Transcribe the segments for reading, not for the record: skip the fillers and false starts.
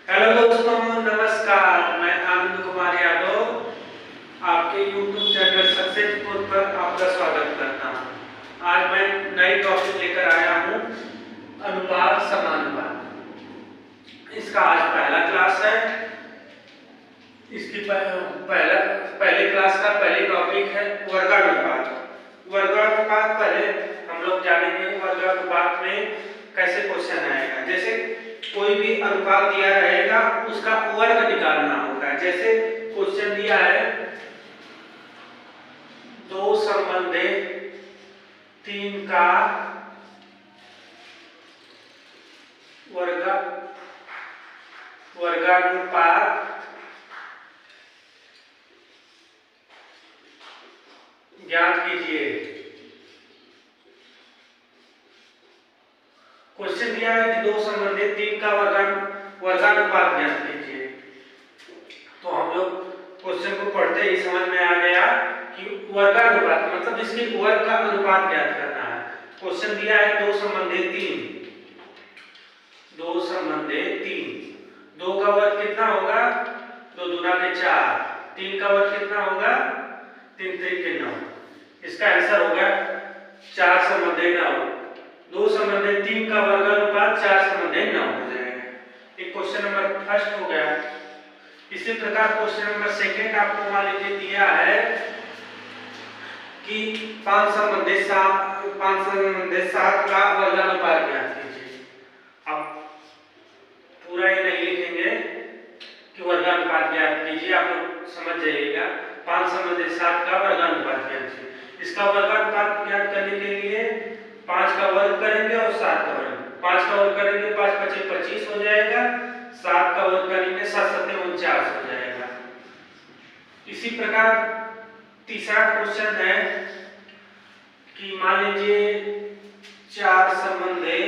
Hello दोस्तों, नमस्कार। मैं आनंद कुमार यादव आपके YouTube चैनल सक्सेसफुल पर आपका स्वागत करता हूं। आज मैं नई टॉपिक लेकर आया हूं, अनुपात समानुपात। इसका आज पहला क्लास है। इसकी पहले क्लास का पहली टॉपिक है वर्गानुपात। वर्गानुपात पहले हम लोग जानेंगे वर्गानुपात में कैसे क्वेश्चन आएगा। जैसे कोई भी अनुपात दिया रहेगा उसका वर्ग निकालना होता है। जैसे क्वेश्चन दिया है दो संबंधे 3 का वर्गानुपात ज्ञात कीजिए। क्वेश्चन दिया है कि दो संबंधित 3 का वर्गानुपात ज्ञात कीजिए। तो हम लोग क्वेश्चन को पढ़ते ही समझ में आ गया कि वर्गानुपात मतलब इसके वर्ग का अनुपात ज्ञात करना है। क्वेश्चन दिया है दो संबंधित 3 दो का वर्ग कितना होगा? 2 दूना के 4। 3 का वर्ग कितना होगा? 3 3 के 9। इसका आंसर होगा 4 संबंधे 9। 2 संबंधे 3 का वर्गानुपात 4 संबंधे 9 हो जाएगा। एक क्वेश्चन नंबर फर्स्ट हो गया। इसी प्रकार क्वेश्चन नंबर सेकंड आपको मान लीजिए दिया है कि 5 संबंधे 7 का वर्गानुपात ज्ञात कीजिए। अब पूरा ही नहीं लिखेंगे कि वर्गानुपात ज्ञात कीजिए, आप लोग समझ जाइएगा। 5 संबंधे 7 का वर्गानुपात ज्ञात कीजिए। इसका वर्गानुपात ज्ञात करने के लिए 5 का वर्ग करेंगे और 7 का वर्ग। 5 का वर्ग करेंगे 5 × 5 = 25 हो जाएगा। 7 का वर्ग करेंगे 7 × 7 = 49 हो जाएगा। इसी प्रकार तीसरा क्वेश्चन है कि मान लीजिए 4 संबंधे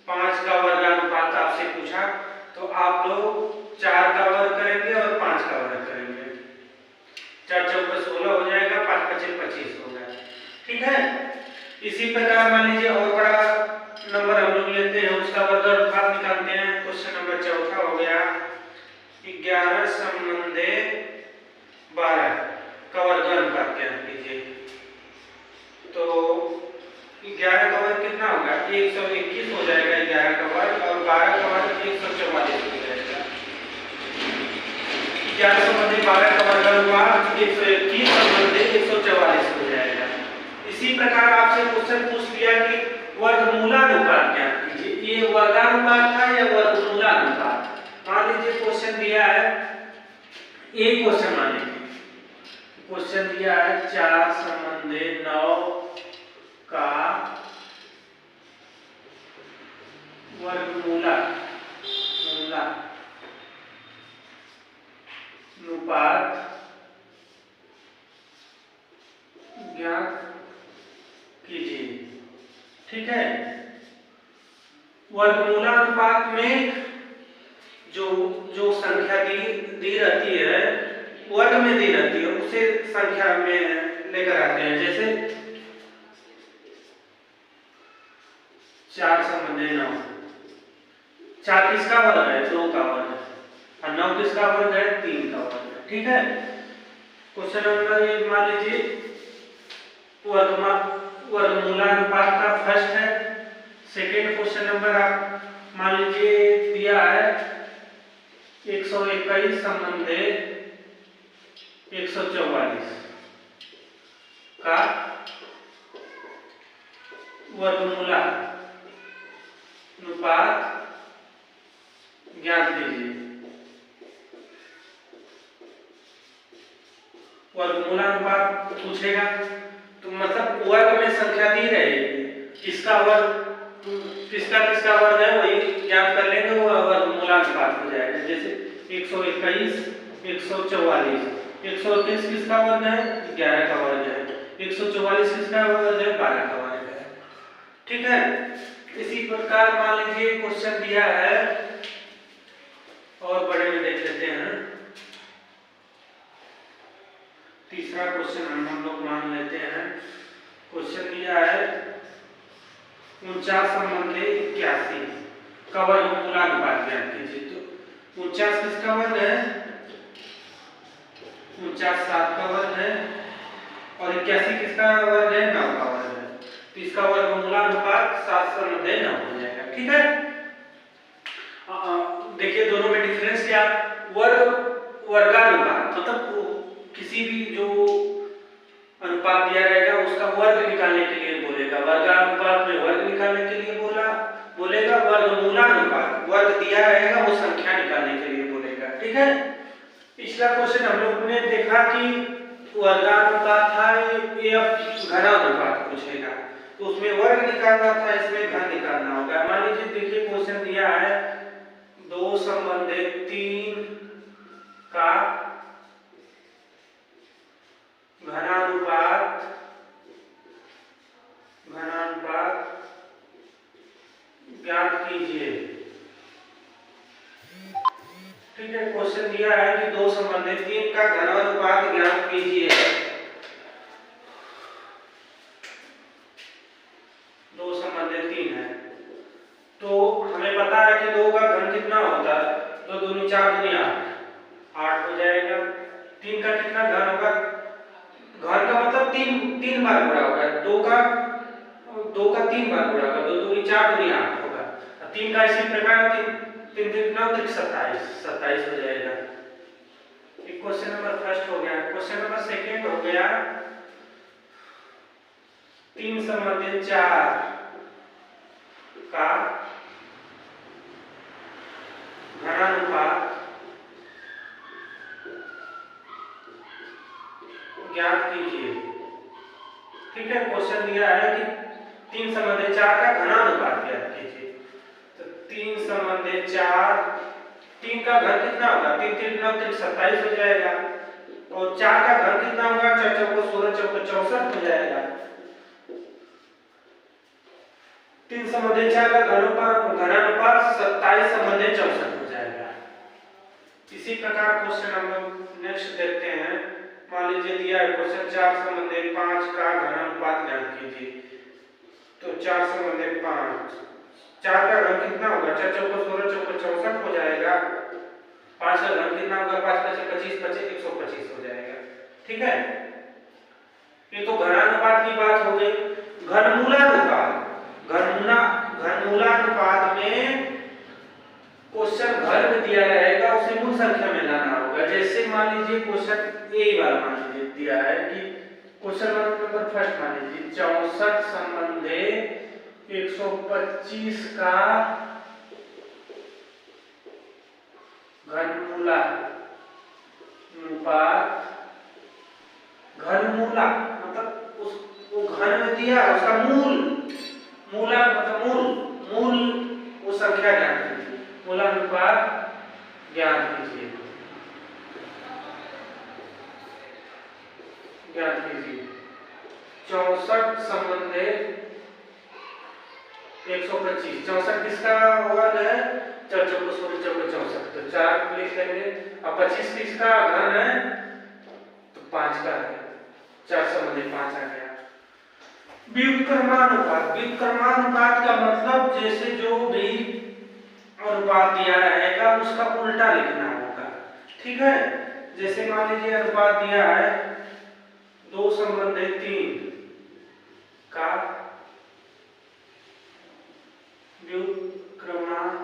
5 का वर्गानुपात आपसे पूछा, तो आप लोग 4 का वर्ग करेंगे और 5 का वर्ग करेंगे। 4 × 4 = 16 हो जाएगा। 5 × 5 = 25 होगा। ठीक है। इसी प्रकार मान लीजिए और बड़ा नंबर हम लोग लेते हैं, उसका वर्गानुपात निकालते हैं। क्वेश्चन नंबर चौथा हो गया 11 संबंधे 12 का वर्गानुपात ज्ञात कीजिए। तो 11 का वर्ग कितना होगा? 121 हो जाएगा 11 का वर्ग, और 12 का वर्ग 144 हो जाएगा। 11 संबंधे 12 का वर्गानुपात 121 संबंधे 144 हो जाएगा। इसी प्रकार आपसे क्वेश्चन पूछ लिया कि वर्गमूलानुपात ज्ञात कीजिए। ये वर्गानुपात था या वर्गमूलानुपात? मान लीजिए क्वेश्चन दिया है, एक क्वेश्चन मान लीजिए क्वेश्चन दिया है 4 संबंधे 9 का वर्गमूलानुपात ज्ञात कीजिए। ठीक है। वर्गमूलानुपात में जो संख्या दी रहती है, वर्ग में दी रहती है, उसे संख्या में लेकर आते हैं। जैसे 4 संबंधे 9। 4 किसका वर्ग है? 2 का वर्ग है। और 9 किसका वर्ग है? 3 का वर्ग है। ठीक है। क्वेश्चन नंबर ये मान लीजिए वर्गमूलानुपात का फर्स्ट है। सेकेंड क्वेश्चन नंबर आप मान लीजिए दिया है 121 संबंधे 144 का वर्गमूलानुपात ज्ञात कीजिए। वर्गमूलानुपात पूछेगा तो मतलब वर्ग में संख्या दी रहेगी, किसका वर्ग किसका वर्ग है वही ज्ञात कर लेंगे, वो वर्गमूलानुपात हो जाएगा। जैसे 121 144। 121 किसका वर्ग है? 11 का वर्ग है। 144 किसका वर्ग है? 12 का वर्ग है। ठीक है। इसी प्रकार मान लीजिए क्वेश्चन दिया है और बड़े में देख लेते हैं। तीसरा क्वेश्चन हम लोग मान लेते हैं। क्वेश्चन दिया है 49 संबंधे 81 का वर्गमूलानुपात ज्ञात कीजिए। तो 49 किसका वर्ग है? 49 7 का वर्ग है और 81 किसका वर्ग है? 9 का वर्ग है। तो इसका वर्गमूलानुपात 7/9 हो जाएगा। ठीक है, देखिए दोनों में डिफरेंस क्या? वर्गानुपात मतलब किसी भी जो अनुपात दिया रहेगा उसका वर्ग निकालने के लिए बोलेगा, वर्गानुपात में वर्ग निकालने के लिए बोलेगा, वर्गमूलानुपात वर्ग दिया रहेगा वो संख्या निकालने के लिए बोलेगा। ठीक है, पिछला क्वेश्चन हम लोग ने देखा कि वर्गानुपात था, ये अब घनानुपात पूछेगा तो उसमें वर्ग निकालना था, इसमें घन निकालना होगा। मान लीजिए देखिए क्वेश्चन दिया है 2 संबंधित 3 का घनानुपात ज्ञात कीजिए। ठीक है, क्वेश्चन दिया है कि 2 संबंधित 3 का घनानुपात ज्ञात कीजिए। 2 संबंधित 3 है तो हमें पता है कि 2 का घन कितना होता है, 2 दूनी 4 दूनी 8 हो जाएगा। 3 का कितना घन होगा? घन का मतलब 3 बार गुणा होगा, 2 का 3 बार गुणा होगा, 2 दूनी 4 दूनी 8 होगा। 3 का इसी प्रकार 3 कितना 27 हो जाएगा। क्वेश्चन नंबर फर्स्ट हो गया। क्वेश्चन नंबर सेकंड हो गया 3 संबंधित 4 का घनानुपात ज्ञात कीजिए। ठीक है, क्वेश्चन दिया है कि 3 संबंधित 4 का घनानुपात ज्ञात कीजिए। तो 3 संबंधित 4, 3 का घन कितना होगा? 3 3 9 27 हो जाएगा और 4 का घन कितना होगा? 4 चौको 16 चौको 64 हो जाएगा। 3 संबंधित 4 का घनानुपात 27 संबंधित 64 हो जाएगा। इसी प्रकार क्वेश्चन हम लोग नेक्स्ट देखते हैं। मान लीजिए दिया है क्वेश्चन 4 संबंधित 5 का घनानुपात ज्ञात कीजिए। तो 4 संबंधित 5, 4 का घन कितना होगा? 4 चौको 16 चौको 64 हो जाएगा। 5 का घन कितना होगा? 5 5 25 25 125 हो जाएगा। ठीक है, ये तो घनानुपात की बात हो गई। घनमूलानुपात, घनमूलानुपात में क्वेश्चन घर में दिया रहेगा, उसे मूल संख्या में लाना होगा। जैसे मान लीजिए क्वेश्चन ए वाला मान लीजिए दिया है कि क्वेश्चन नंबर फर्स्ट मान लीजिए 64 संबंधित 125 का घनमूलानुपात, घनमूला मतलब वो घन में दिया उसका मूला मतलब मूल वो संख्या ज्ञात कीजिए, मूलानुपात ज्ञात कीजिए। 64 संबंधित 125, 64 किसका वर्ग है? 4 चौको 16 चौको 64, तो 4 लिख लेंगे। अब 25 किसका घन है? तो 5 का है, 4 संबंधित 5 आ गया। व्युत्क्रमानुपात, व्युत्क्रमानुपात का मतलब जैसे जो भी अनुपात दिया रहेगा उसका उल्टा लिखना होगा। ठीक है, जैसे मान लीजिए अनुपात दिया है 2 संबंधित 3 का व्युत्क्रमानुपात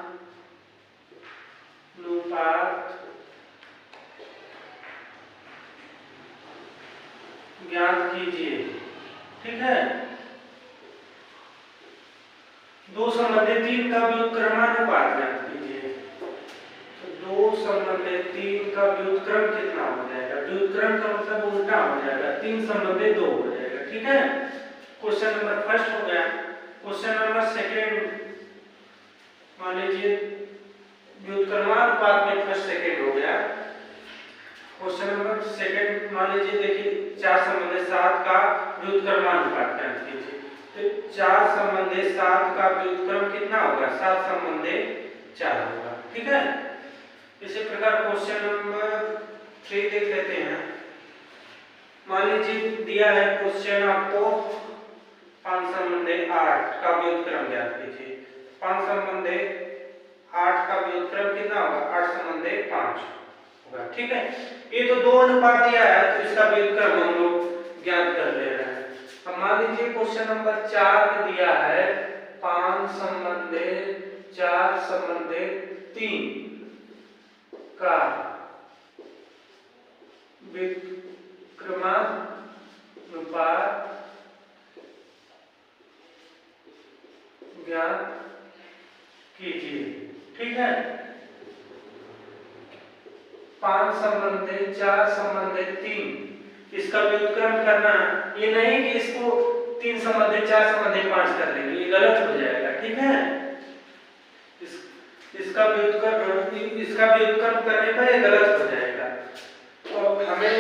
ज्ञात कीजिए। ठीक है, 2 संबंधित 3 का व्युत्क्रमानुपात ज्ञात कीजिए। तो 2 संबंधित 3 का व्युत्क्रम कितना हो जाएगा? व्युत्क्रम का मतलब उल्टा हो जाएगा, 3 संबंधित 2 हो जाएगा। ठीक है, क्वेश्चन नंबर फर्स्ट हो गया। क्वेश्चन नंबर सेकंड मान लीजिए व्युत्क्रमानुपात में फर्स्ट सेकंड हो गया। क्वेश्चन नंबर सेकंड मान लीजिए देखिए 4 संबंधित 7 का व्युत्क्रमानुपात ज्ञात कीजिए। तो 4 संबंधित 7 का व्युत्क्रम कितना होगा? 7 संबंधित 4 होगा। ठीक है, इसी प्रकार क्वेश्चन नंबर 3 देख लेते हैं। मान लीजिए दिया है क्वेश्चन आपको 5 संबंधित 8 का व्युत्क्रम ज्ञात कीजिए। 5 संबंधित 8 का व्युत्क्रम कितना होगा? 8 संबंधित 5 होगा। ठीक है, ये तो 2 अनुपात दिया है तो इसका व्युत्क्रम हम लोग ज्ञात कर ले रहे हैं। अब मान लीजिए क्वेश्चन नंबर 4 में दिया है 5 संबंधे 4 संबंधे 3 का व्युत्क्रमानुपात ज्ञात कीजिए। ठीक है, 5 संबंधे 4 संबंधे 3 इसका व्युत्क्रम करना। ये नहीं कि इसको 3 संबंधे 4 संबंधे 5 कर लेंगे, ये गलत हो जाएगा। ठीक है, इसका व्युत्क्रम करने पर ये गलत हो जाएगा। तो हमें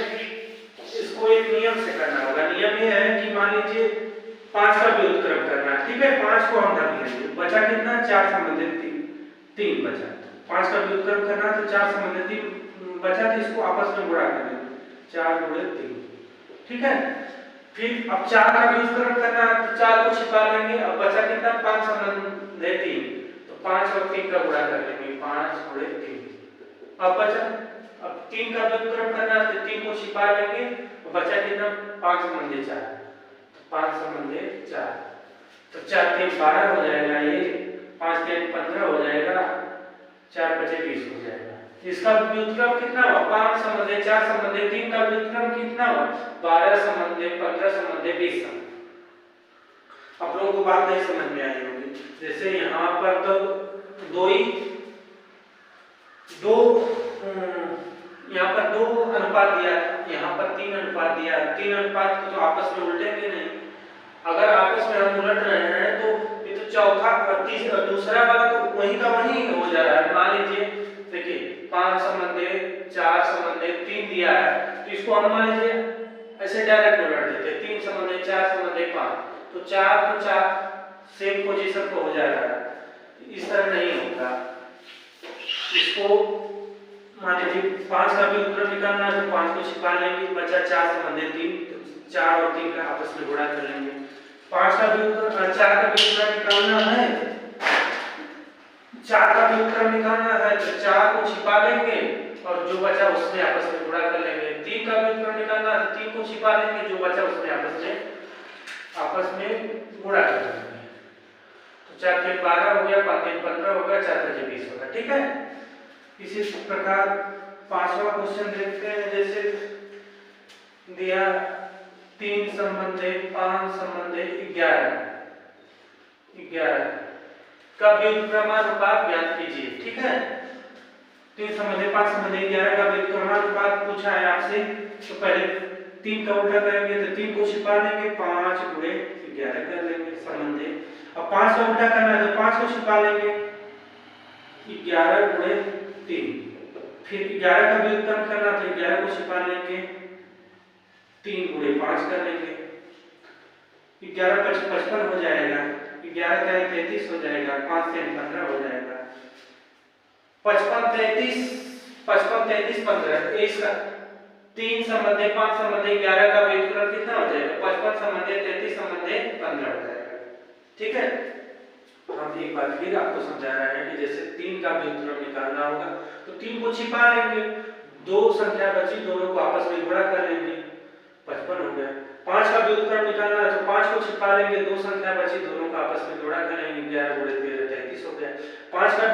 इसको एक नियम से करना होगा। नियम ये है कि मान लीजिए 5 का व्युत्क्रम करना। ठीक है, 5 को हम रख लेंगे, बचा कितना 4 संबंधे 3 बचा। 5 का व्युत्क्रम करना तो 4 संबंधे 3 बचा, तो इसको आपस में गुणा कर लेंगे 4 गुणे 3। ठीक है, फिर अब 4 का व्युत्क्रम करना तो 4 को छिपा लेंगे। अब बचा कितना 5 संबंधे 3, तो 5 और 3 का गुणा कर लेंगे 5 गुणे 3। अब बचा, अब 3 का व्युत्क्रम करना तो 3 को छिपा लेंगे, बचा कितना 5 संबंधे 4, तो 5 संबंधे 4, तो 4 3 12 हो जाएगा, ये 5 3 15 हो जाएगा, 4 बचे 20 हो जाएगा। इसका व्युत्क्रम कितना हुआ 5 संबंधे 4 संबंधे 3 का व्युत्क्रम कितना हुआ 12 संबंधे 15 संबंधे 20। आप लोगों को बात नहीं समझ में आई होगी। जैसे यहाँ पर तो यहाँ पर 2 अनुपात दिया, यहाँ पर 3 अनुपात दिया। 3 अनुपात को तो आपस में उल्टेंगे नहीं। अगर आपस में हम उलट रहे हैं तो ये तो चौथा दूसरा वाला तो वही का वही हो जा रहा है। मान लीजिए देखिए 5 संबंधे 4 संबंधे 3 दिया है, तो इसको हम मान लीजिए ऐसे डायरेक्ट उलट देते 3 संबंधे 4 संबंधे 5, तो 4 सेम पोजीशन पे हो जाएगा। इस तरह नहीं होगा। इसको मान लीजिए 5 का भी उत्तर निकालना है तो 5 को छिपा लेंगे, बचा 4 संबंधे 3, तो 4 और 3 का आपस में गुणा कर लेंगे। 5 का भी उत्तर 4 का भी उत्तर निकालना है, 4 का भी उत्तर निकालना है तो 4 को छिपा लेंगे और जो बचा उसमें आपस में गुणा कर लेंगे। 3 का भी उत्तर निकालना है तो 3 को छिपा लेंगे, जो बचा उसमें आपस में गुणा कर लेंगे। तो 4 3 12 हो गया, 5 3 15 हो गया, 4 5 20 होगा। ठीक है, इसी प्रकार 5वां क्वेश्चन देखते हैं। जैसे दिया 3 संबंधे 5 संबंधे 11 का व्युत्क्रमानुपात ज्ञात कीजिए। ठीक है, 3 संबंधे 5 संबंधे 11 का व्युत्क्रमानुपात पूछा है आपसे, तो पहले 3 का उल्टा करेंगे तो 3 को छिपा लेंगे, 5 गुणे 11 कर लेंगे संबंधे। अब 5 का उल्टा करना है तो 5 को छिपा लेंगे, 11 गुणे 3, फिर 11 का व्युत्क्रम करना तो 11 को छिपा लेंगे, 3 गुणे 5 कर लेंगे, 11 55 हो जाएगा, 11 का 33 हो जाएगा, 5 से 15 हो जाएगा, 55 33 15। इसका 3 संबंधे 5 संबंधे 11 का व्युत्क्रम कितना हो जाएगा 55 संबंधे 33 संबंधे 15 हो जाएगा। ठीक है, हम एक बार फिर आपको समझा रहे हैं कि जैसे 3 का व्युत्क्रम निकालना होगा तो 3 को छिपा लेंगे, 2 संख्या बची, दोनों को आपस में गुणा कर लेंगे, 55 हो गया। 5 का व्युत्क्रम निकालना है तो 5 को छिपा लेंगे, 2 संख्या बची, दोनों को आपस में गुणा करेंगे, 11 गुणे 13 33 हो गया। 5 का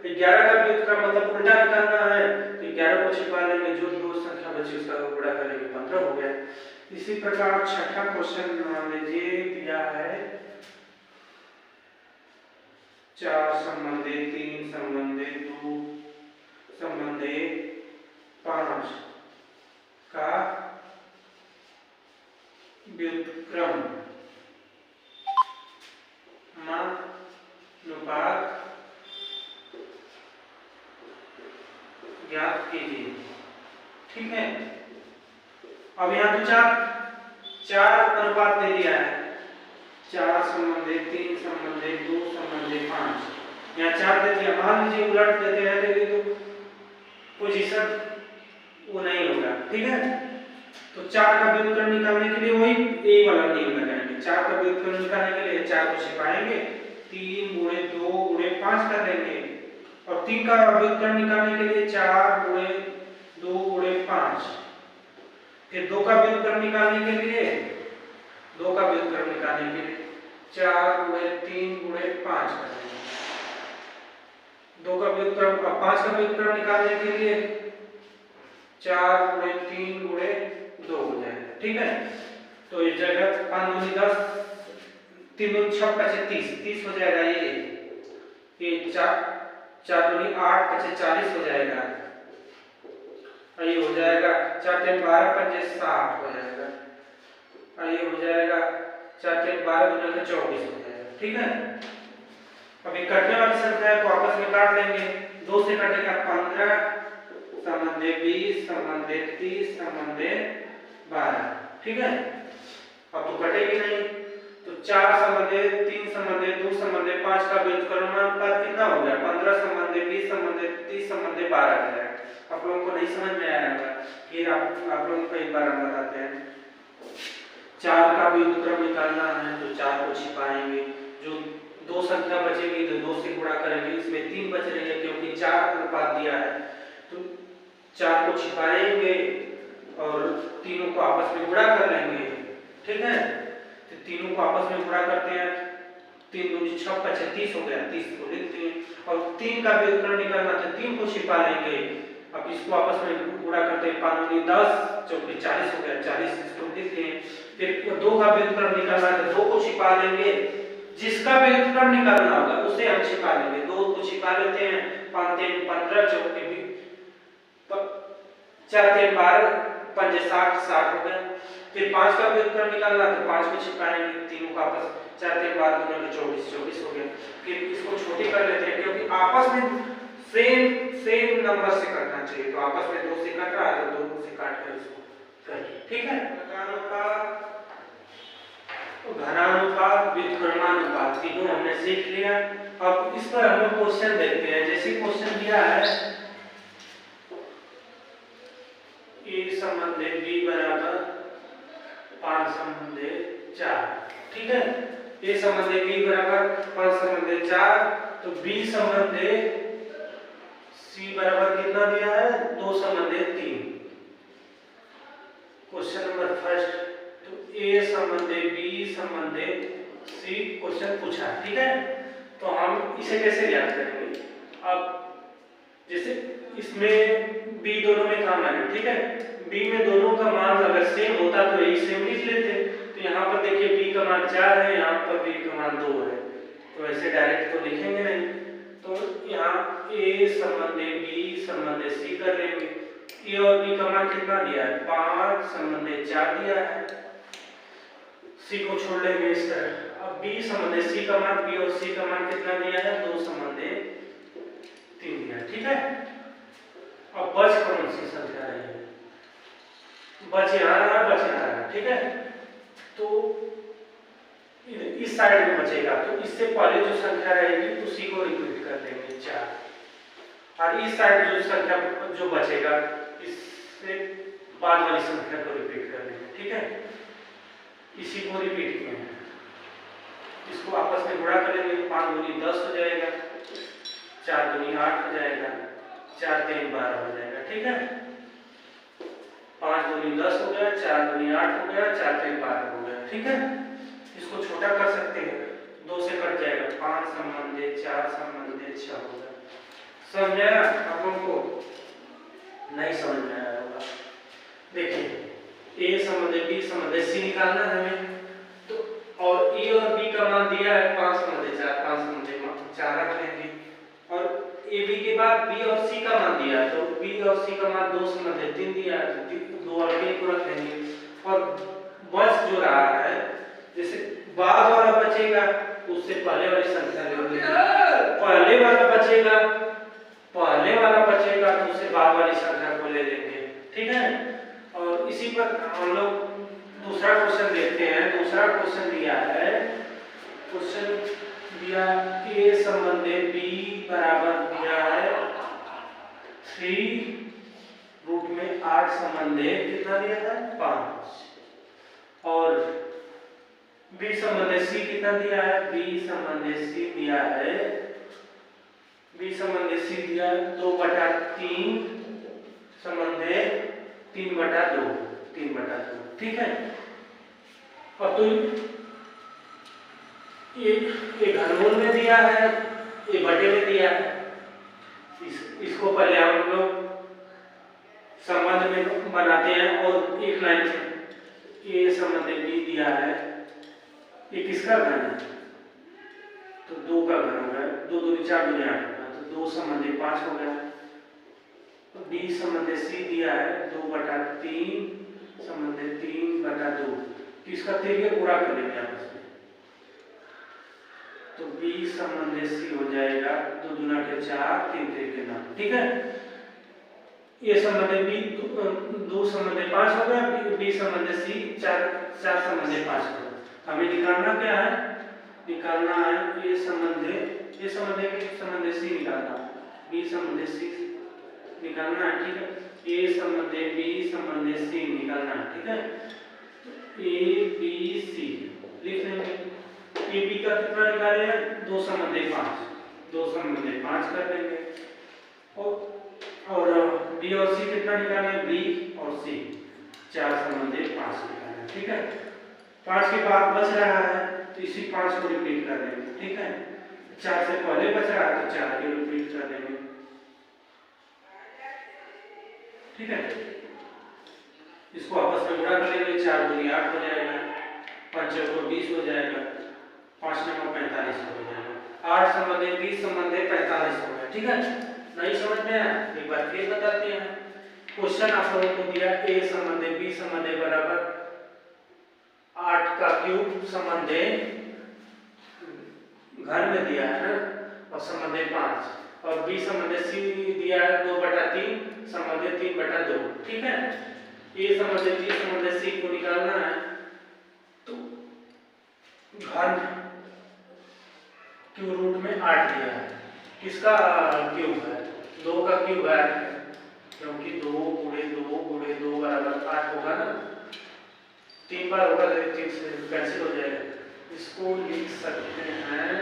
11 का व्युत्क्रम मतलब उल्टा निकालना है तो 11 को छिपा लेंगे, जो 2 संख्या बची उसका गुणा करेंगे, 15 हो गया। इसी प्रकार 6वां क्वेश्चन मान लीजिए दिया है 4 संबंधे 3 संबंधे 2 संबंधे 5 का व्युत्क्रम अनुपात ज्ञात कीजिए। ठीक है, अब यहाँ तो 4 अनुपात दे दिया है, 4 संबंधे 3 संबंधे 2 संबंधे 5, यहाँ 4 दे दिया। मान लीजिए उलट देते हैं तो पोजीशन वो नहीं होगा। ठीक है, तो 4 का व्युत्क्रम निकालने के लिए वही ए वाला नियम लगाएंगे। 4 का व्युत्क्रम निकालने के लिए 4 को छिपाएंगे, 3 गुणे 2 गुणे 5 कर लेंगे और 3 का व्युत्क्रम निकालने के लिए 4 गुणे 2 गुणे 5, फिर 2 का व्युत्क्रम निकालने के लिए 2 का व्युत्क्रम निकालने के लिए 4 गुणे 3 गुणे 5 करेंगे। 2 का व्युत्क्रम, 5 का व्युत्क्रम निकालने के लिए 4 गुणे 3 गुणे 2 हो जाएगा। ठीक है, तो इस जगह 5 दूनी 10, 3 दूनी 6 पचे 30 हो जाएगा। ये 4 दूनी 8 पचे 40 हो जाएगा। ये हो जाएगा 4 3 12 पंजे 60 हो जाएगा। ये हो जाएगा 4 3 12 दूनी 24 हो जाएगा। ठीक है, अभी कटने वाली संख्या है तो आपस में काट लेंगे। 2 से कटेगा 15, संबंधे 20, संबंधे 30, संबंधे 12। ठीक है, अब तो कटेगी नहीं, तो 4 संबंधे 3 संबंधे 2 संबंधे 5 का व्युत्क्रम अनुपात कितना हो गया? 15 संबंधे 20 संबंधे 30 संबंधे 12 हो जाएगा। आप लोगों को नहीं समझ में आया होगा, फिर आप लोगों को एक बार हम बताते हैं। 4 का व्युत्क्रम निकालना है तो 4 को छिपाएंगे, जो 2 संख्या बचेगी तो 2 से गुणा करेंगे, इसमें 3 बच रही है क्योंकि 4 अनुपात दिया है, तो 4 को छिपाएंगे और तीनों को आपस में गुणा कर लेंगे। ठीक है, तो तीनों को आपस में गुणा करते हैं, 3 दूनी 6 पचे 30 हो गया, 30 को लिखते हैं। और 3 का व्युत्क्रम निकालना तो 3 को छिपा लेंगे, अब इसको आपस में गुणा करते हैं, 5 दूनी 10 चौके 40 हो गया, 40 इसको लिखते हैं। फिर 2 का व्युत्क्रम निकालना है तो 2 को छिपा लेंगे, जिसका व्युत्क्रम निकालना होगा उसे हम छिपा लेंगे। 2 को छिपा लेते हैं, 5 3 15 चौके 4 3 12 पंजे 60 हो गया। फिर 5 का व्युत्क्रम निकालना तो 5 को छिपाएंगे, तीनों का आपस 4 3 12 दूनी 24 हो गया। फिर इसको छोटी कर लेते हैं क्योंकि आपस में सेम नंबर से करना चाहिए, तो आपस में 2 से कट रहा है तो 2 से काट कर इसको करिए। ठीक है, घनानुपात व्युत्क्रमानुपात तीनों हमने सीख लिया। अब इस पर हम लोग क्वेश्चन देखते हैं। जैसे क्वेश्चन दिया है a संबंधे b बराबर 5 संबंधे 4। ठीक है, a संबंधे b बराबर 5 संबंधे 4, तो b संबंधे c बराबर कितना दिया है? 2 संबंधे 3। क्वेश्चन नंबर फर्स्ट, तो a संबंधे b संबंधे c क्वेश्चन पूछा। ठीक है, तो हम इसे कैसे याद करेंगे? अब जैसे इसमें b दोनों में कॉमन है। ठीक है, b में दोनों का मान अगर सेम होता तो यही सेम लिख लेते। तो यहाँ पर देखिए b का मान 4 है, यहाँ पर b का मान 2 है, तो ऐसे डायरेक्ट तो लिखेंगे नहीं, तो यहाँ a संबंधे b संबंधे c कर लेंगे। a और b का मान कितना दिया है? 5 संबंधे 4 दिया है, c को छोड़ लेंगे इस तरह। अब b संबंधे c का मान, b और c का मान कितना दिया है? 2 संबंधे 3 दिया। ठीक है, अब बच कौन सी संख्या रही है? बच यहाँ रहा, बच यहाँ रहा। ठीक है, तो इस साइड में बचेगा, तो इससे पहले जो संख्या रहेगी उसी को रिपीट कर देंगे 4, और इस साइड जो संख्या जो बचेगा इससे बाद वाली संख्या को रिपीट कर देंगे। ठीक है, इसी को रिपीट किए, इसको आपस में गुणा करेंगे, 5 दूनी 10 हो जाएगा, 4 दूनी 8 हो जाएगा, 4 3 12 हो जाएगा। ठीक है, 5 दूनी 10 हो गया, 4 दूनी 8 हो गया, 4 3 12 हो गया। ठीक है, इसको छोटा कर सकते हैं, 2 से कट जाएगा, 5 संबंधे 4 संबंधे 6 हो गया। समझ आया आप लोगों को? नहीं समझ में आया होगा। देखिए a संबंधे b संबंधे c निकालना है हमें, तो और a और b का मान दिया है 5 संबंधे 4, 5 संबंधे 4 रख लेंगे, और a b के बाद b और c का मान दिया है, तो b और c का मान 2 संबंधे 3 दिया है, तो 2 और 3 को रख लेंगे। और बच जो रहा है, जैसे बाद वाला बचेगा उससे पहले वाली संख्या ले लेंगे, पहले वाला बचेगा तो उससे बाद वाली संख्या को ले लेंगे। ठीक है, और इसी पर हम लोग दूसरा क्वेश्चन देखते हैं। दूसरा क्वेश्चन दिया है, क्वेश्चन दिया a संबंधे b बराबर दिया है 3 रूट में 8 संबंधे कितना दिया है? 5, और b संबंधे c कितना दिया है? b संबंधे c दिया है बी संबंधी सी दिया 2/3 संबंधी 3/2, 3/2, ठीक है। और तो ये घनमूल में दिया है, ये बटे में दिया है। इसको पहले हम लोग संबंध में बनाते हैं और एक लाइन में ये संबंध बी दिया है, ये किसका घन है, तो 2 का घन हो गया, 2 दूनी 4 दूनी 8 तो 2 संबंधी 5 हो गया। तो बी संबंधी सी दिया है 2/3 संबंधी 3/2, तो इसका तिर्यक पूरा कर लेंगे आपस में। तो बी संबंधी सी हो जाएगा 2 दूना 4 3 3 9, ठीक है। ये संबंधी बी 2 संबंधी 5 हो गया, बी संबंधी सी 4 संबंधी 5 हो गया। हमें निकालना क्या है, निकालना है ये संबंधी बी संबंधी सी निकालना, बी संबंधी सी निकालना है, ठीक है। ए संबंधी बी संबंधी सी निकालना है, ठीक है। तो ए बी सी लिख लेंगे। ए बी का कितना निकाले हैं, 2 संबंधी 5, 2 संबंधी 5 कर देंगे। और बी और सी कितना निकाले, बी और सी 4 संबंधी 5 निकाले, ठीक है। 5 के बाद बच रहा है तो इसी 5 को रिपीट कर देंगे, ठीक है। 4 से पहले बच रहा है तो 4 के रिपीट कर देंगे, ठीक है। इसको आपस में गुणा कर लेंगे, 4 दूनी 8 हो जाएगा, 5 चौको 20 हो जाएगा, 5 9 45 हो जाएगा। 8 संबंधी 20 संबंधी 45 हो गया, ठीक है। नहीं समझ में आया एक बार फिर बताते हैं। क्वेश्चन आप लोगों को दिया ए संबंधी बी संबंधी बराबर 8 का क्यूब संबंधी घर में दिया है ना, और संबंधी 5, और बी संबंधी सी दिया है 2/3 संबंधी 3/2, ठीक है। ए संबंधी बी संबंधी सी को निकालना है, तो घन क्यूब रूट में 8 दिया है, किसका क्यूब है, 2 का क्यूब है, क्योंकि 2 × 2 बराबर 8 होगा ना, 3 बार होगा तो 3 से कैंसिल हो जाएगा। इसको लिख सकते हैं,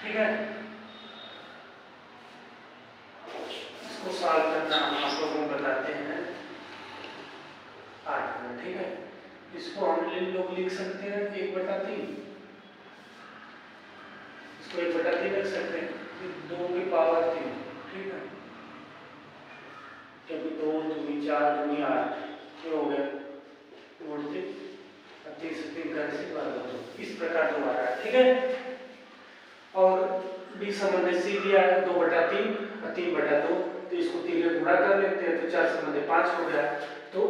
ठीक है। इसको सॉल्व करना हम आप लोगों को बताते हैं 8 में, ठीक है। इसको हम लोग लिख सकते हैं 1/3, इसको 1/3 लिख सकते हैं, 2 की पावर 3, ठीक है, क्योंकि 2 दूनी 4 दूनी 8 ये हो गया, बोलते 3 से 3 कैंसिल कर दो, इस प्रकार तो आ रहा है, ठीक है। और बी संबंधी सी दिया है 2/3 और 3/2, तो इसको 3 से गुणा कर लेते हैं, तो 4 संबंधी 5 हो गया। तो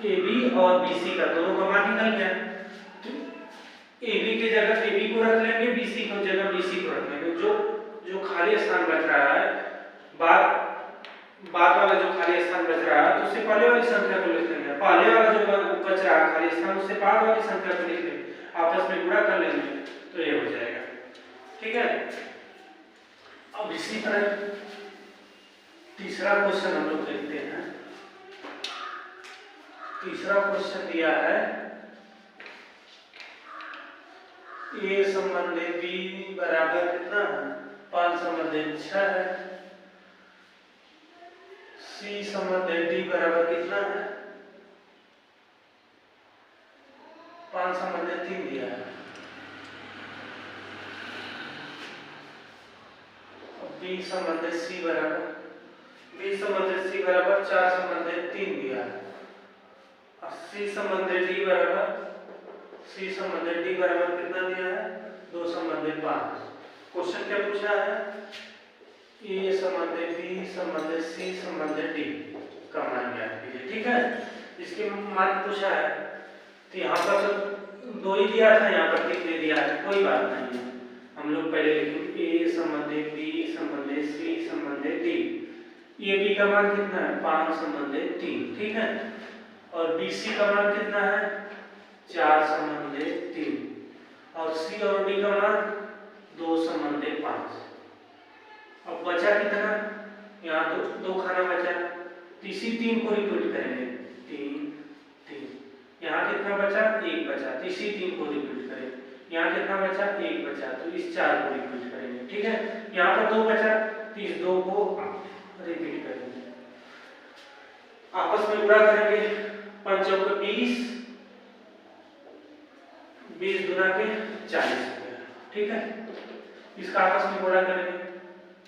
ए बी और बी सी का दोनों का मान निकल गया। तो ए बी की जगह ए बी को रख लेंगे, बी सी की जगह बी सी को रख लेंगे। जो खाली स्थान बच रहा है, बाद वाला जो खाली स्थान बच रहा है, तो उससे पहले वाली संख्या को लिख लेंगे, पहले वाला जो बच रहा है खाली स्थान उससे बाद वाली संख्या को लिख लेंगे, आपस में गुणा कर लेंगे, तो ये हो जाएगा, ठीक है। अब इसी तरह तीसरा क्वेश्चन हम लोग देखते हैं। तीसरा क्वेश्चन दिया है ए संबंधी बी बराबर कितना है, 5 संबंधी 6 है। सी संबंधी डी बराबर कितना है, 5 संबंधी 3 दिया है। बी संबंधी सी बराबर 4 संबंधी 3 दिया है। और सी संबंधी डी बराबर कितना दिया है, 2 संबंधी 5। क्वेश्चन क्या पूछा है, ए संबंधी बी संबंधी सी संबंधी डी का मान ज्ञात कीजिए, ठीक है। इसके मान पूछा है, तो यहाँ पर तो 2 ही दिया था, यहाँ पर कितने दिया है कोई बात नहीं है, हम लोग पहले लिखेंगे ए संबंधी बी संबंधी सी संबंधी डी। ए बी का मान कितना है, 5 संबंधी 3, ठीक है। और बी सी का मान कितना है, 4 संबंधी 3, और सी और डी का मान 2 संबंधी 5। अब बचा कितना, यहाँ 2 खाना बचा, इसी 3 को रिपीट करेंगे, 3 3। यहाँ कितना बचा, 1 बचा, इसी 3 को रिपीट करें। यहाँ कितना बचा, 1 बचा, तो इस 4 को रिपीट करेंगे, ठीक है। यहाँ पर 2 बचा, तो इस 2 को रिपीट करेंगे, आपस में गुणा करेंगे, 5 चौके 20, 20 गुना के 40 हो गया, ठीक है। इसका आपस में गुणा करेंगे,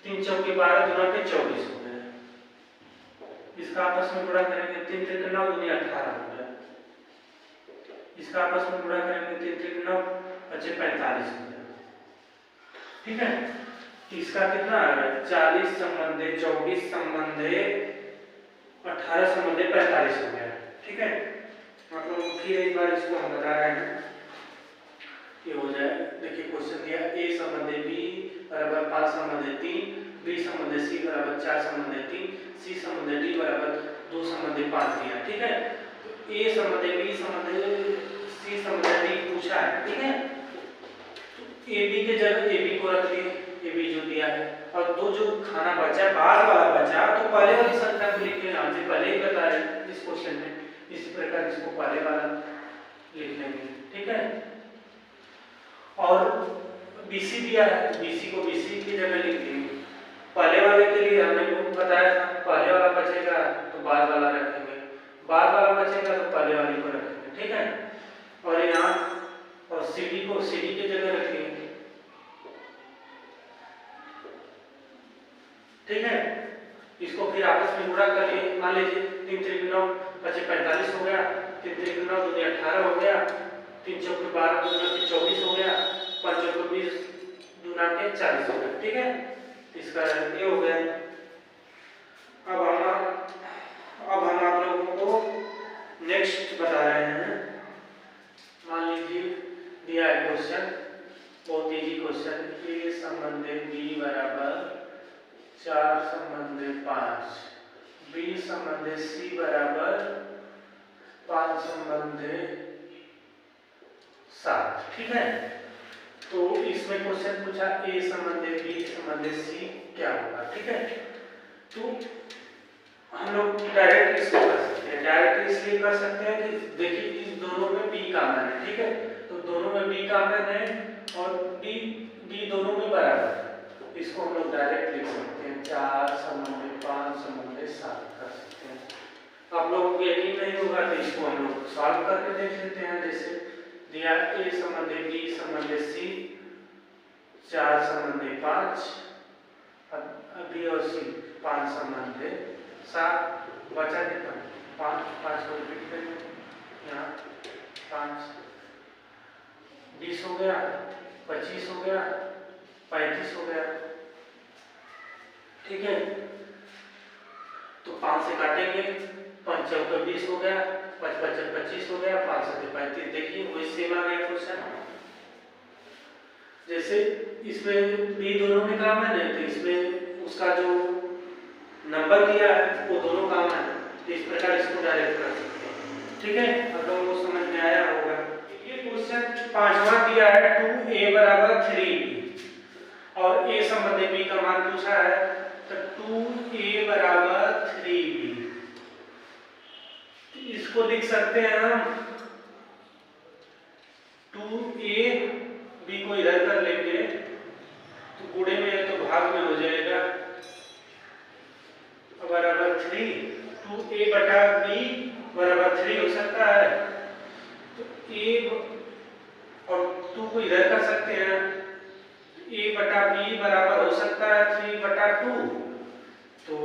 3 चौके 12 गुना के 24 हो गया, इसका आपस में गुणा करेंगे, 3 त्रिक 9 दूनी 18 हो गया, इसका आपस में गुणा करेंगे, 3 त्रिक 9 बचे 45 हो गया, ठीक है। इसका कितना आ रहा है, 40 संबंधे 24 संबंधे 18 संबंधे 45 हो गया, ठीक है। मतलब फिर एक बार इसको हम बता रहे हैं, ये हो जाए, देखिए क्वेश्चन दिया a संबंधे b बराबर 5 संबंधे 3, b संबंधे c बराबर 4 संबंधे 3, c संबंधे d बराबर 2 संबंधे 5 दिया, ठीक है। तो a संबंधे b संबंधे c संबंधे d पूछा है, ठीक है। तो ab के जगह ab को रख दिए, ab जो दिया है, और दो जो खाना बचा बाद वाला बचा, तो पहले वाली संख्या को लिख लेंगे, हमने पहले ही बता रहे इस क्वेश्चन में, इसी प्रकार इसको पहले वाला लिख लेंगे, ठीक है। और BC दिया है, BC को BC की जगह लिख देंगे, पहले वाले के लिए हमने बताया था, पहले वाला बचेगा तो बाद वाला रखेंगे, बाद वाला बचेगा तो पहले वाले को रखेंगे, ठीक है। और यहाँ और CD को CD की जगह रखेंगे, ठीक है। इसको फिर आपस में गुणा कर लिए, मान लीजिए 3 त्रिक 9 बचे 45 हो गया, 3 त्रिक 9 दूनी 18 हो गया, 3 चौके 12 दूना के 24 हो गया, 5 चौके 20 दूना के 40 हो गया, ठीक है। इसका ये हो गया। अब हम आप लोगों को नेक्स्ट बता रहे हैं, मान लीजिए दिया है क्वेश्चन, बहुत इजी क्वेश्चन, a संबंधे b बराबर 4 संबंधे 5, b संबंधे c बराबर 5 संबंधे 7, ठीक है। तो इसमें क्वेश्चन पूछा a संबंधे b संबंधे c क्या होगा, ठीक है। तो हम लोग डायरेक्ट इसको कर सकते हैं, डायरेक्ट इसलिए कर सकते हैं कि देखिए इस दोनों में b कॉमन है, ठीक है। तो दोनों में b कॉमन है और b दोनों में बराबर है, इसको हम लोग डायरेक्ट लिख सकते हैं, 4 संबंधे 5 संबंधे 7 कर सकते हैं। आप लोगों को यकीन नहीं होगा तो इसको हम लोग सॉल्व करके देख लेते हैं। जैसे दिया a संबंधे b संबंधे c, 4 संबंधे 5, b और c 5 संबंधे 7, बचा कितना 5 को रिपीट करेंगे, यहाँ 5 20 हो गया, 25 हो गया, 35 हो गया, ठीक है। तो 5 से काटेंगे, 5 चौके 20 हो गया, 5 पचे 25 हो गया, 5 से 35, देखिए वही सेम आ गया क्वेश्चन। जैसे इसमें b दोनों में कॉमन है, तो इसमें उसका जो नंबर दिया है वो दोनों कॉमन है, तो इस प्रकार इसको डायरेक्ट कर सकते हैं, ठीक है। अब लोगों को समझ में आया होगा। ये क्वेश्चन 5वां दिया है 2a बराबर 3b और a संबंधी b का मान पूछा है, तो 2a बराबर 3b, तो इसको लिख सकते हैं हम 2a, b को इधर कर लेंगे तो गुणे में है तो भाग में हो जाएगा, बराबर 3, 2a बटा b बराबर 3 हो सकता है, तो a और 2 को इधर कर सकते हैं, a बटा b बराबर हो सकता है 3 बटा 2, तो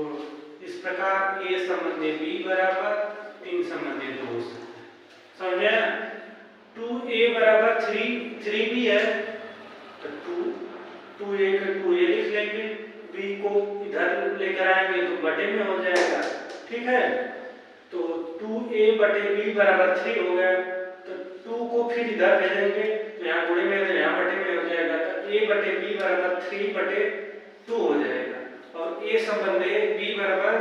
इस प्रकार a संबंधी b बराबर 3 संबंधी 2, समझे। 2a बराबर 3b है, तो 2a लिख लेंगे, b को इधर लेकर आएंगे तो बटे में हो जाएगा, ठीक है। तो 2a बटे b बराबर 3 हो गया, तो 2 को फिर इधर भेजेंगे तो यहाँ गुणे में तो यहाँ बटे में हो जाएगा, तो a बटे b बराबर 3 बटे 2 हो जाएगा, और a संबंधे b बराबर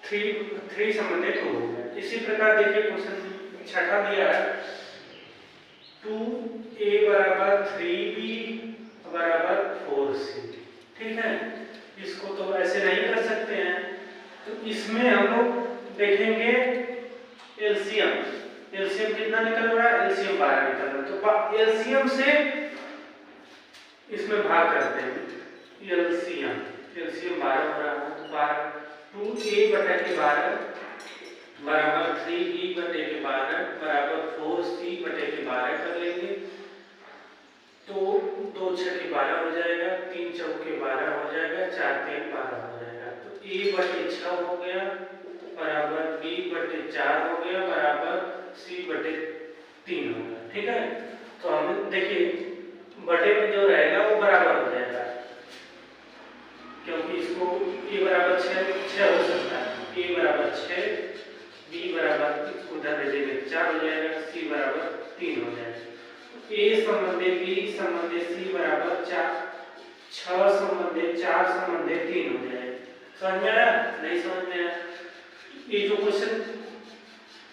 3 संबंधे 2 हो गया। इसी प्रकार देखिए क्वेश्चन 6 दिया है 2a बराबर 3b बराबर 4c, ठीक है। इसको तो ऐसे नहीं कर सकते हैं, तो इसमें हम लोग देखेंगे एलसीएम कितना निकल रहा है, एलसीएम 12 निकल रहा है, तो एलसीएम एलसीएम 12 हो रहा है, तो 12 2a बटा के 12 बराबर 3b बटे के 12 बराबर 4c बटे के 12 कर लेंगे। तो 2 6 के 12 हो जाएगा, 3 चौके 12 हो जाएगा, 4 3 12 हो जाएगा। तो a बटे 6 हो गया बराबर b बटे 4 हो गया बराबर c बटे 3 हो गया। ठीक है, तो हम देखिए बटे में जो रहेगा वो बराबर हो जाएगा, क्योंकि इसको a बराबर 6 हो सकता है, a बराबर 6 b बराबर उधर दे देंगे 4 हो जाएगा, c बराबर 3 हो जाएगा। a संबंधे b संबंधे c बराबर 4 6 संबंधे 4 संबंधे 3 हो जाएगा। समझ में आया? नहीं समझ में आया? ये जो क्वेश्चन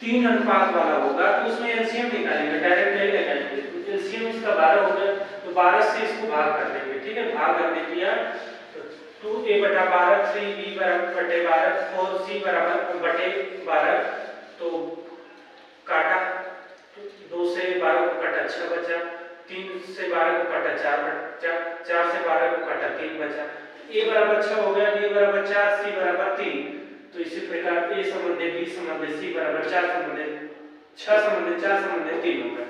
3 अनुपात वाला होगा तो उसमें एलसीएम निकालेंगे, डायरेक्ट नहीं लगाएंगे। तो एलसीएम इसका 12 हो गया, तो 12 से इसको भाग कर देंगे। ठीक है, भाग करने किया तो 2a बटा 12 3b बराबर बटे 12 4c बराबर बटे 12, तो काटा, 2 से 12 को काटा 6 बचा, 3 से 12 को काटा 4 बचा, 4 से 12 को काटा 3 बचा। a बराबर 6 हो गया, b बराबर 4 c बराबर 3। तो इसी प्रकार a संबंधे b संबंधे c बराबर 4 संबंधे 6 संबंधे 4 संबंधे 3 हो गया।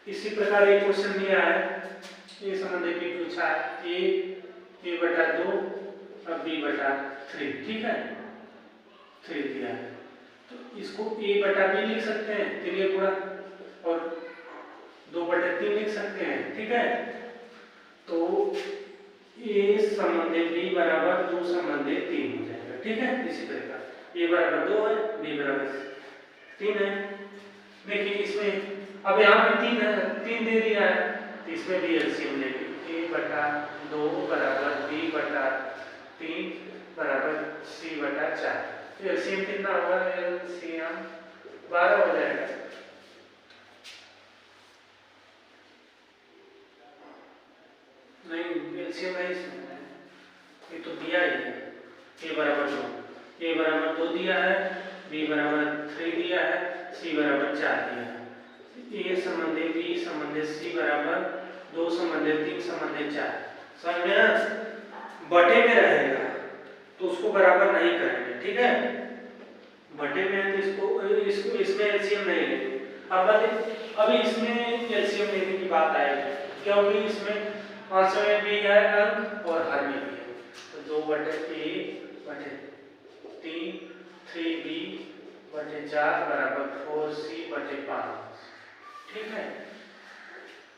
इसी प्रकार एक क्वेश्चन दिया है, a संबंधे b पूछा है, a बटा 2 और b बटा 3। ठीक है, 3 दिया है, तो इसको a बटा b लिख सकते हैं 3 गुणा, और 2 बटे 3 लिख सकते हैं। ठीक है, तो a संबंधे b बराबर 2 संबंधे 3 हो जाएगा। ठीक है, इसी प्रकार a बराबर 2 है, b बराबर 3 है। देखिए इसमें अब यहाँ पे 3 दे दिया है, तो इसमें भी एलसीएम लेंगे, a बटा 2 बराबर b बटा 3 बराबर c बटा 4। तो एलसीएम कितना होगा? एलसीएम 12 हो जाएगा। नहीं, एलसीएम नहीं सुनना है, ये तो दिया ही है। a बराबर 2 दिया है, b बराबर 3 दिया है, c बराबर 4 दिया है। a संबंधे b संबंधे c बराबर 2 संबंधे 3 संबंधे 4। समझ में आया? बटे में रहेगा तो उसको बराबर नहीं करेंगे। ठीक है, बटे में तो इसको इसमें एलसीएम नहीं लेंगे। अब इसमें एलसीएम लेने की बात आएगी, क्योंकि इसमें अंश में भी है अंक और हर में भी है। तो 2 बटे a बटे 3 3b बटे 4 बराबर 4c बटे 5। ठीक है,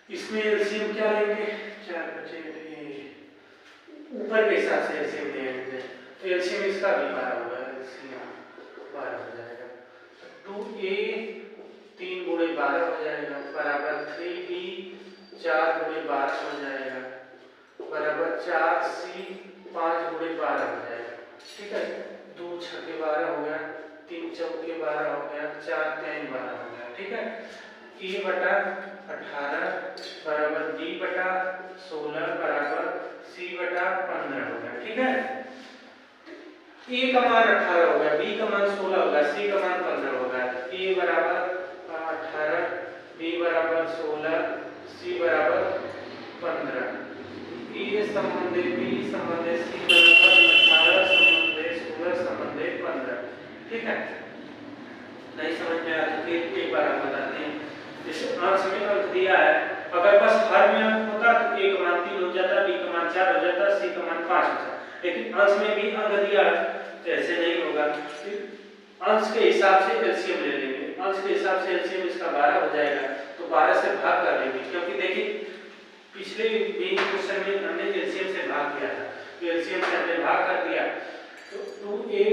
इसमें एलसीएम क्या लेंगे? 4 बटे ऊपर के हिसाब से एलसीएम लेंगे, तो एलसीएम इसका भी 12 होगा, एलसीएम 12 हो जाएगा। 2a 3 गुणे 12 हो जाएगा बराबर 3b 4 गुणे 12 हो जाएगा बराबर 4c 5 गुणे 12 हो जाएगा। ठीक है, 2 6 के 12 हो गया, 3 चौके 12 हो गया, 4 3 12 हो गया। ठीक है, a बटा 18 बराबर b बटा 16 बराबर c बटा 15 हो गया। ठीक है, a का मान 18 हो गया, b का मान 16 होगा, c का मान 15 होगा। a बराबर 18 b बराबर 16 c बराबर 15। a संबंधे b संबंधे c बराबर 18 संबंधे 16 संबंधे 15। ठीक है, नहीं समझ में आया तो फिर एक बार हम बताते हैं। जैसे अंश में अंक दिया है, अगर बस हर में अंक होता तो a का मान 3 हो जाता, b का मान 4 हो जाता, c का मान 5 हो जाता, लेकिन अंश में भी अंक दिया है तो ऐसे नहीं होगा। अंश के हिसाब से एलसीएम ले लेंगे, अंश के हिसाब से एलसीएम इसका 12 हो जाएगा, तो 12 से भाग कर लेंगे, क्योंकि देखिए पिछले भी क्वेश्चन में हमने एलसीएम से भाग किया था, तो एलसीएम से हमने भाग कर दिया, तो 2a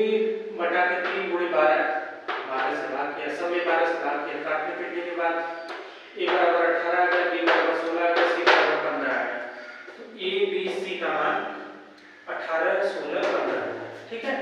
बटा के 3 गुणे 12 से भाग किया, सब में 12 से भाग किया, काटने पीटने के बाद a बराबर 18 आ गया, b बराबर 16 आ गया, c बराबर 15 आ गया। तो a b c का मान 18 16 15 है। ठीक है।